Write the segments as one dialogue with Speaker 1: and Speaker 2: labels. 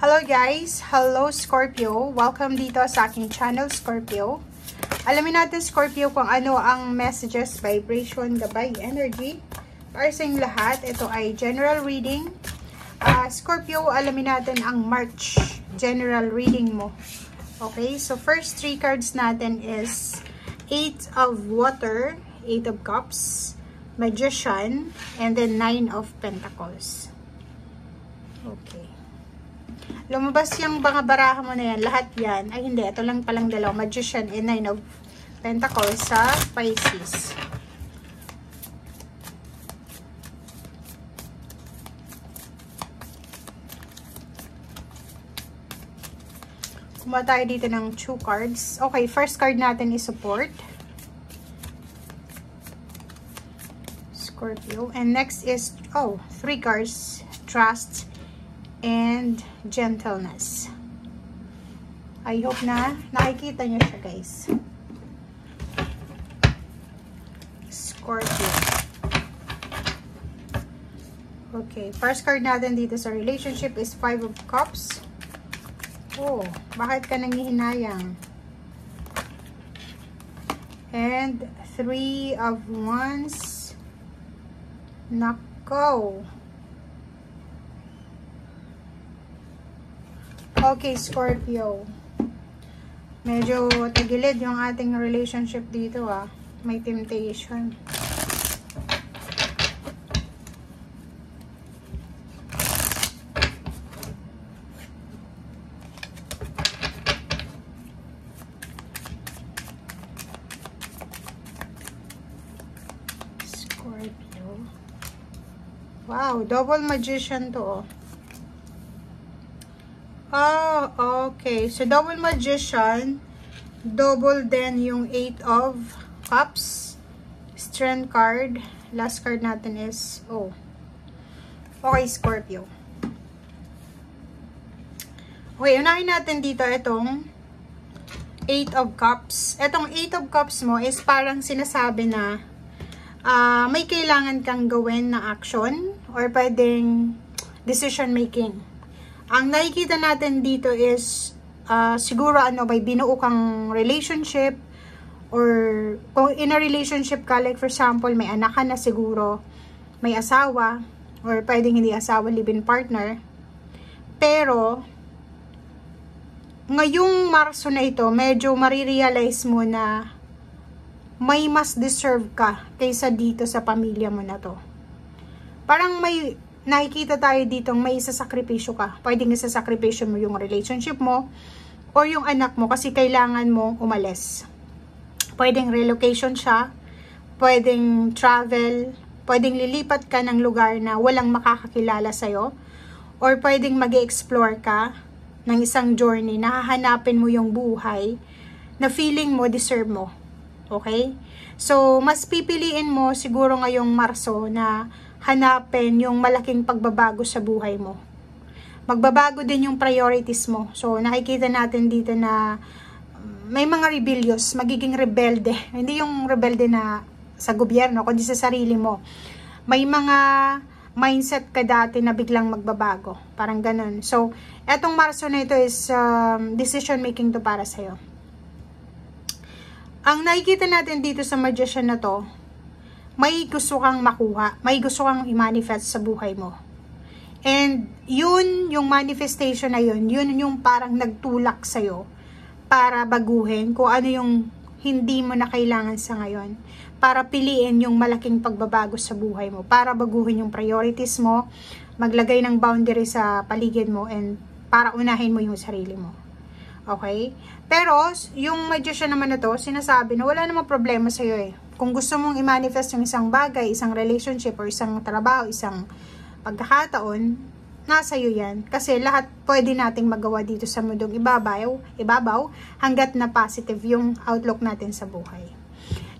Speaker 1: Hello guys! Hello Scorpio! Welcome dito sa aking channel Scorpio. Alamin natin Scorpio kung ano ang messages, vibration, gabay, energy para sa inyong lahat. Ito ay general reading. Scorpio, alamin natin ang March general reading mo. Okay, so first three cards natin is 8 of Water, 8 of Cups, Magician, and then 9 of Pentacles. Okay. Lumabas yung mga baraha mo na yan. Lahat yan. Ay, hindi. Ito lang palang dalawa. Magician and 9 of Pentacles sa Pisces. Kumuha tayo dito ng 2 cards. Okay, first card natin is support. Scorpio. And next is, 3 cards. Trust and gentleness. I hope na nakikita nyo siya, guys. Scorpio. Okay, first card natin dito sa relationship is 5 of Cups. Oh, bakit ka nangihinayang? And 3 of Wands. Nako. Okay, Scorpio. Medyo tagilid yung ating relationship dito, ah. May temptation. Scorpio. Wow, double magician to, oh. Okay. So, double magician, double then yung 8 of Cups, Strength card. Last card natin is, okay, Scorpio. Okay, unahin natin dito itong 8 of Cups. Itong 8 of Cups mo is parang sinasabi na may kailangan kang gawin na action or pwedeng decision making. Ang nakikita natin dito is siguro may binuo kang relationship or kung in a relationship ka, like for example, may anak ka na siguro, may asawa or pwedeng hindi asawa, live-in partner. Pero ngayong Marso na ito, medyo marirealize mo na may mas deserve ka kaysa dito sa pamilya mo na to. Parang may nakikita tayo dito, may isasakripisyo ka. Pwedeng isasakripisyo mo yung relationship mo or yung anak mo kasi kailangan mo umalis. Pwedeng relocation siya, pwedeng travel, pwedeng lilipat ka ng lugar na walang makakakilala sa'yo, or pwedeng mag-explore ka ng isang journey na hahanapin mo yung buhay na feeling mo deserve mo. Okay? So, mas pipiliin mo siguro ngayong Marso na hanapin yung malaking pagbabago sa buhay mo. Magbabago din yung priorities mo. So, nakikita natin dito na may mga rebellious, magiging rebelde. Hindi yung rebelde na sa gobyerno, kundi sa sarili mo. May mga mindset ka dati na biglang magbabago. Parang ganun. So, etong Marso na ito is decision making to para sa'yo. Ang nakikita natin dito sa Magician na to, may gusto kang makuha, may gusto kang i-manifest sa buhay mo. And yun, yung manifestation na yun yung parang nagtulak sa'yo para baguhin kung ano yung hindi mo na kailangan sa ngayon. Para piliin yung malaking pagbabago sa buhay mo. Para baguhin yung priorities mo, maglagay ng boundary sa paligid mo, and para unahin mo yung sarili mo. Okay? Pero, yung Magician naman na to, sinasabi na wala namang problema sa'yo eh. Kung gusto mong i-manifest yung isang bagay, isang relationship, or isang trabaho, isang pagkakataon, nasa iyo yan. Kasi lahat pwede nating magawa dito sa mundong ibabaw, hanggat na positive yung outlook natin sa buhay.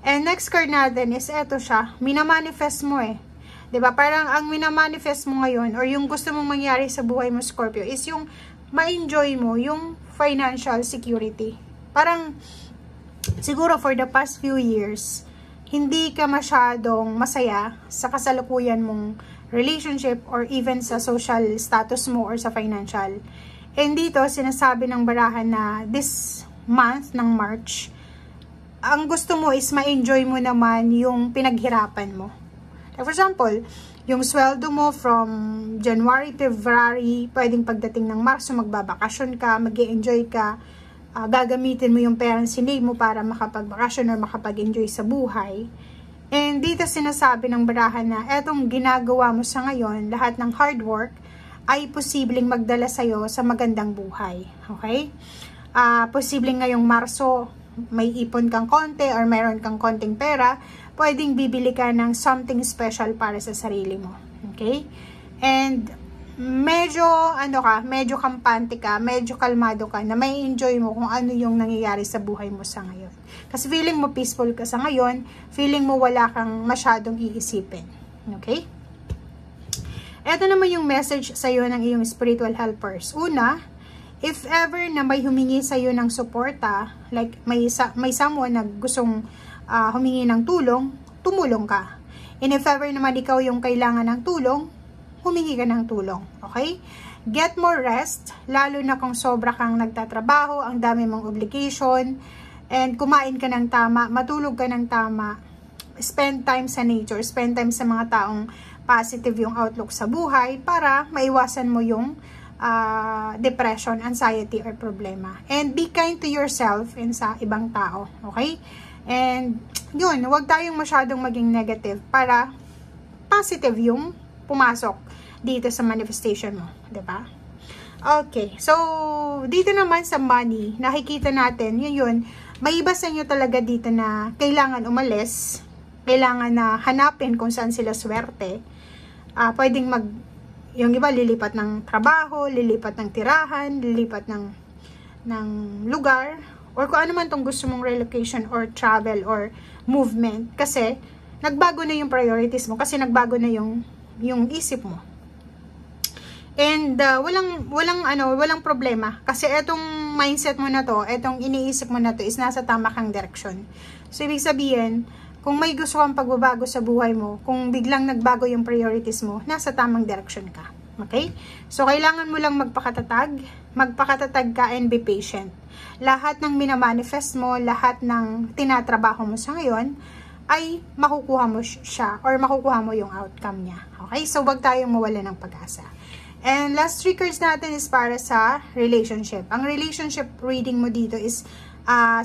Speaker 1: And next card natin is eto siya, minamanifest mo eh. 'Di ba? Parang ang minamanifest mo ngayon, or yung gusto mong mangyari sa buhay mo, Scorpio, is yung ma-enjoy mo yung financial security. Parang siguro for the past few years, hindi ka masyadong masaya sa kasalukuyan mong relationship or even sa social status mo or sa financial. And dito, sinasabi ng barahan na this month ng March, ang gusto mo is ma-enjoy mo naman yung pinaghirapan mo. Like for example, yung sweldo mo from January, February, pwedeng pagdating ng Marso, magbabakasyon ka, mag-enjoy ka, gagamitin mo yung parang sinave mo para makapagbakasyon or makapag-enjoy sa buhay. And dito sinasabi ng barahan na etong ginagawa mo sa ngayon, lahat ng hard work, ay posibleng magdala sa'yo sa magandang buhay. Okay? Posibleng ngayong Marso, may ipon kang konti or mayroon kang konting pera, pwedeng bibili ka ng something special para sa sarili mo. Okay? And medyo medyo kampante ka, medyo kalmado ka na may enjoy mo kung ano yung nangyayari sa buhay mo sa ngayon. Kasi feeling mo peaceful ka sa ngayon, feeling mo wala kang masyadong iisipin. Okay? Ito naman yung message sa iyo ng iyong spiritual helpers. Una, if ever na may humingi sa iyo ng suporta, like may someone na gustong humingi ng tulong, tumulong ka. And if ever naman ikaw yung kailangan ng tulong, humingi ka ng tulong. Okay? Get more rest, lalo na kung sobra kang nagtatrabaho, ang dami mong obligation, and kumain ka ng tama, matulog ka ng tama, spend time sa nature, spend time sa mga taong positive yung outlook sa buhay para maiwasan mo yung depression, anxiety, or problema. And be kind to yourself and sa ibang tao. Okay? And yun, huwag tayong masyadong maging negative para positive yung pumasok dito sa manifestation mo. Diba? Okay. So, dito naman sa money, nakikita natin, yun, may iba sa inyo talaga dito na kailangan umalis, kailangan na hanapin kung saan sila swerte. Pwedeng yung iba lilipat ng trabaho, lilipat ng tirahan, lilipat ng lugar, or kung ano man tong gusto mong relocation or travel or movement, kasi nagbago na yung priorities mo, kasi nagbago na yung isip mo. And walang problema, kasi etong mindset mo na to, etong iniisip mo na to is nasa tama kang direksyon. So ibig sabihin, kung may gusto kang pagbabago sa buhay mo, kung biglang nagbago yung priorities mo, nasa tamang direction ka. Okay? So, kailangan mo lang magpakatatag ka and be patient. Lahat ng minamanifest mo, lahat ng tinatrabaho mo sa ngayon, ay makukuha mo siya or makukuha mo yung outcome niya. Okay? So, wag tayong mawala ng pag-asa. And last 3 cards natin is para sa relationship. Ang relationship reading mo dito is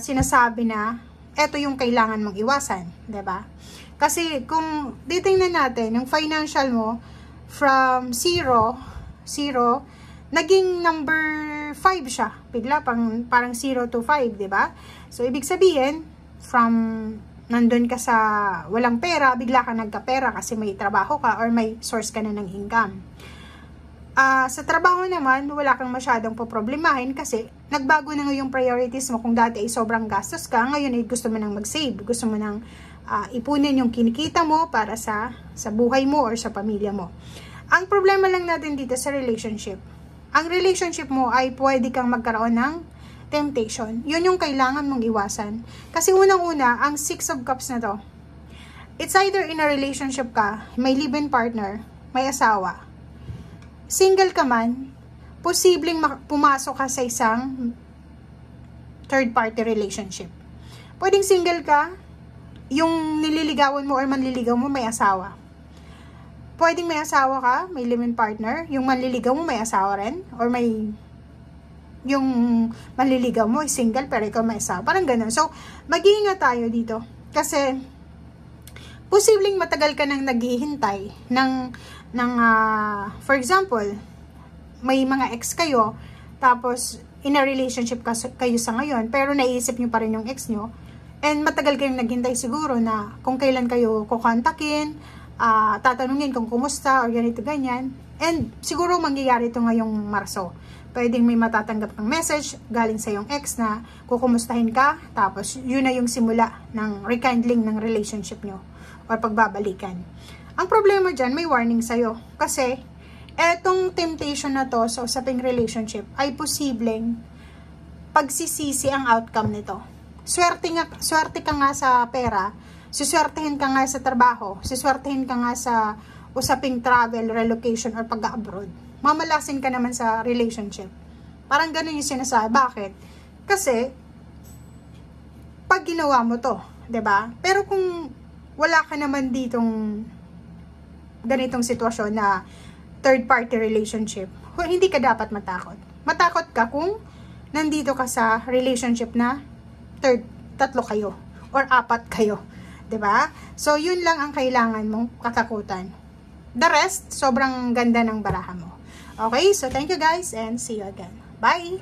Speaker 1: sinasabi na ito yung kailangan mong iwasan, 'di ba? Kasi kung titingnan natin, yung financial mo from 0, naging number 5 siya. Bigla parang 0 to 5, 'di ba? So ibig sabihin, from nandun ka sa walang pera, bigla ka nagkapera kasi may trabaho ka or may source ka na ng income. Sa trabaho naman, wala kang masyadong poproblemahin kasi nagbago na yung priorities mo. Kung dati ay sobrang gastos ka, ngayon ay gusto mo nang mag-save. Gusto mo nang ipunin yung kinikita mo para sa buhay mo or sa pamilya mo. Ang problema lang natin dito sa relationship, ang relationship mo ay pwede kang magkaroon ng temptation. Yun yung kailangan mong iwasan. Kasi unang-una, ang 6 of Cups na to, it's either in a relationship ka, may live-in partner, may asawa, single ka man, posibleng pumasok ka sa isang third-party relationship. Pwedeng single ka, yung nililigawan mo or manliligaw mo may asawa. Pwedeng may asawa ka, may live-in partner, yung manliligaw mo may asawa rin, or yung manliligaw mo ay single pero ikaw may asawa. Parang ganun. So, mag-iingat tayo dito. Kasi, posibleng matagal ka nang naghihintay for example, may mga ex kayo, tapos in a relationship kayo sa ngayon, pero naisip nyo pa rin yung ex nyo, and matagal kayong naghintay siguro na kung kailan kayo kukontakin, tatanungin kung kumusta or ganito ganyan, and siguro mangyayari ito ngayong Marso. Pwedeng may matatanggap kang message galing sa yung ex na kukumustahin ka, tapos yun na yung simula ng rekindling ng relationship nyo or pagbabalikan. Ang problema dyan, may warning sa'yo. Kasi, etong temptation na to sa usaping relationship ay posibleng pagsisisi ang outcome nito. Swerte ka nga sa pera, suswertehin ka nga sa trabaho, suswertehin ka nga sa usaping travel, relocation, or pag-abroad. Mamalasin ka naman sa relationship. Parang ganun yung sinasabi. Bakit? Kasi, pag ginawa mo to, 'di ba? Pero kung wala ka naman ditong ganitong sitwasyon na third party relationship, hindi ka dapat matakot. Matakot ka kung nandito ka sa relationship na tatlo kayo or apat kayo, 'di ba? So yun lang ang kailangan mong katakutan. The rest, sobrang ganda ng baraha mo. Okay, so thank you guys and see you again. Bye!